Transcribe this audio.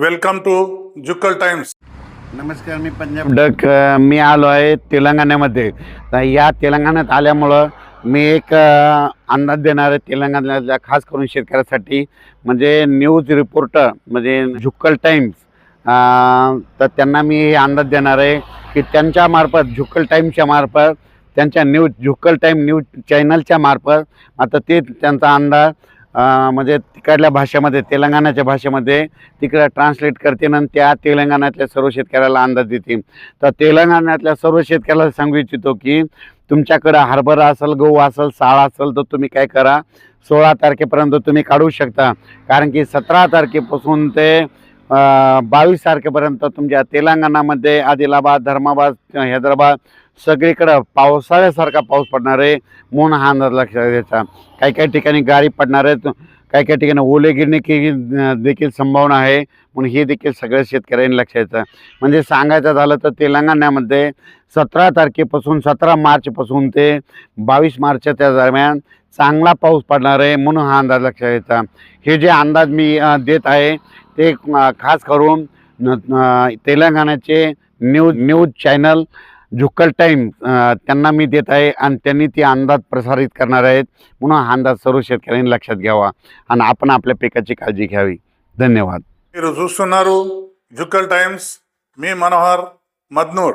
Welcome to Jukkal times. नमस्कार, मी Punjab duck मी आलो आहे तेलंगणामध्ये. तर या तेलंगणात आल्यामुळं मी एक अंदाज देणार आहे तेलंगणातल्या खास करून शेतकऱ्यासाठी. म्हणजे न्यूज रिपोर्टर म्हणजे जुक्कल टाइम्स, तर त्यांना मी हे अंदाज देणार आहे की त्यांच्या मार्फत जुक्कल टाइम्सच्या मार्फत त्यांच्या जुक्कल टाइम न्यूज चॅनलच्या मार्फत आता ते त्यांचा अंदाज म्हणजे तिकडल्या भाषेमध्ये तेलंगणाच्या भाषेमध्ये तिकडं ट्रान्सलेट करतील आणि त्या तेलंगणातल्या सर्व शेतकऱ्याला अंदाज देतील. तर तेलंगणातल्या सर्व शेतकऱ्याला सांगू इच्छितो की तुमच्याकडं हरभरा असेल, गहू असेल, साळ असेल तर तुम्ही काय करा, 16 तारखेपर्यंत तुम्ही काढू शकता. कारण की 17 तारखेपासून ते 22 तारखेपर्यंत तुमच्या तेलंगणामध्ये आदिलाबाद, धर्माबाद, हैदराबाद सगळीकडं पावसाळ्यासारखा पाऊस पडणार आहे म्हणून हा अंदाज लक्षात घ्यायचा. काही काही ठिकाणी गारी पडणार आहेत, काही काही ठिकाणी ओले गिरणे की देखील संभावना आहे म्हणून हे देखील सगळ्या शेतकऱ्यांनी लक्षात घ्यायचं. म्हणजे सांगायचं झालं तर तेलंगणामध्ये 17 तारखेपासून 17 मार्चपासून ते 22 मार्चच्या दरम्यान चांगला पाऊस पडणार आहे म्हणून हा अंदाज लक्षात घ्यायचा. हे जे अंदाज मी देत आहे ते खास करून तेलंगणाचे न्यूज चॅनल जुक्कल टाइम त्यांना मी देत आहे आणि त्यांनी ती अंदाज प्रसारित करणार आहेत म्हणून हा अंदाज सर्व शेतकऱ्यांनी लक्षात घ्यावा आणि आपण आपल्या पिकाची काळजी घ्यावी. धन्यवाद. మీరు చూస్తున్నారు జుక్కల్ టైమ్స్. మీ మనోహర్ మద్నూర్.